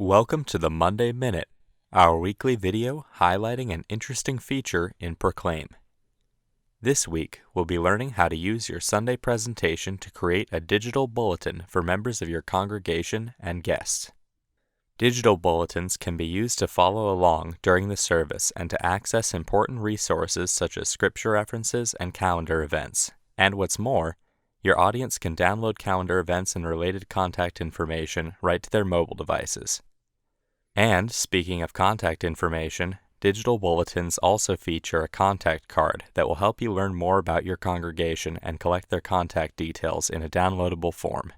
Welcome to the Monday Minute, our weekly video highlighting an interesting feature in Proclaim. This week, we'll be learning how to use your Sunday presentation to create a digital bulletin for members of your congregation and guests. Digital bulletins can be used to follow along during the service and to access important resources such as scripture references and calendar events. And what's more, your audience can download calendar events and related contact information right to their mobile devices. And, speaking of contact information, digital bulletins also feature a contact card that will help you learn more about your congregation and collect their contact details in a downloadable form.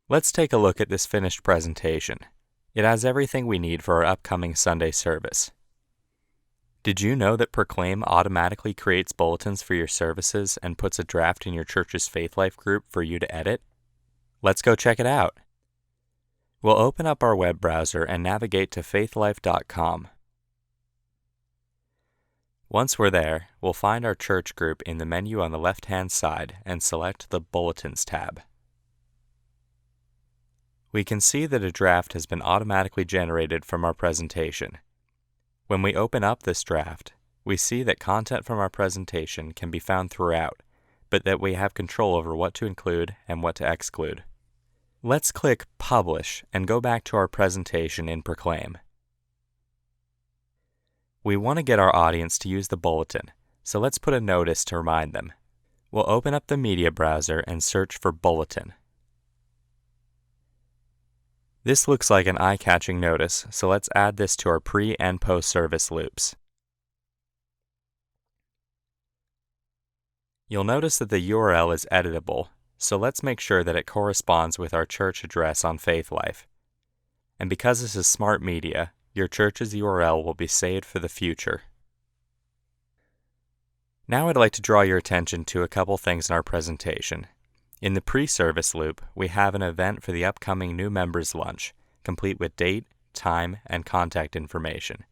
Let's take a look at this finished presentation. It has everything we need for our upcoming Sunday service. Did you know that Proclaim automatically creates bulletins for your services and puts a draft in your church's Faith Life group for you to edit? Let's go check it out. We'll open up our web browser and navigate to faithlife.com. Once we're there, we'll find our church group in the menu on the left-hand side and select the Bulletins tab. We can see that a draft has been automatically generated from our presentation. When we open up this draft, we see that content from our presentation can be found throughout, but that we have control over what to include and what to exclude. Let's click Publish and go back to our presentation in Proclaim. We want to get our audience to use the bulletin, so let's put a notice to remind them. We'll open up the media browser and search for Bulletin. This looks like an eye-catching notice, so let's add this to our pre- and post-service loops. You'll notice that the URL is editable, so let's make sure that it corresponds with our church address on Faith Life. And because this is smart media, your church's URL will be saved for the future. Now I'd like to draw your attention to a couple things in our presentation. In the PreService Loop, we have an event for the upcoming new members lunch, complete with date, time, and contact information.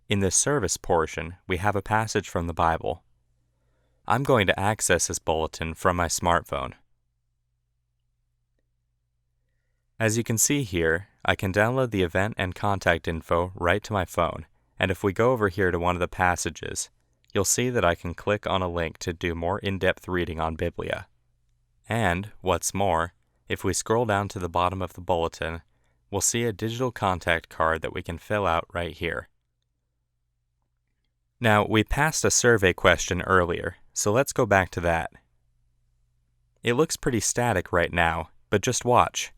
In the service portion, we have a passage from the Bible. I'm going to access this bulletin from my smartphone. As you can see here, I can download the event and contact info right to my phone, and if we go over here to one of the passages, you'll see that I can click on a link to do more in-depth reading on Biblia. And, what's more, if we scroll down to the bottom of the bulletin, we'll see a digital contact card that we can fill out right here. Now, we passed a survey question earlier, so let's go back to that. It looks pretty static right now, but just watch.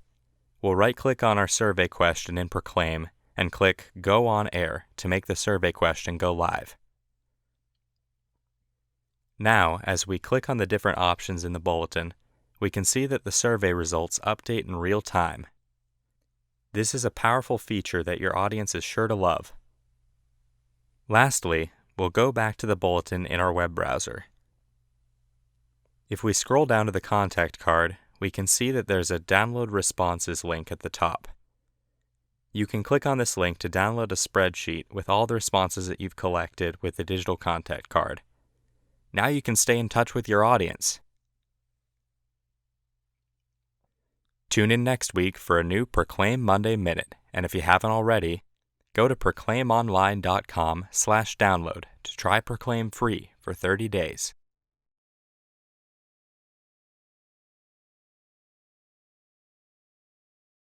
We'll right-click on our survey question in Proclaim and click Go on Air to make the survey question go live. Now, as we click on the different options in the bulletin, we can see that the survey results update in real time. This is a powerful feature that your audience is sure to love. Lastly, we'll go back to the bulletin in our web browser. If we scroll down to the contact card, we can see that there's a Download Responses link at the top. You can click on this link to download a spreadsheet with all the responses that you've collected with the digital contact card. Now you can stay in touch with your audience. Tune in next week for a new Proclaim Monday Minute, and if you haven't already, go to proclaimonline.com/download to try Proclaim free for 30 days.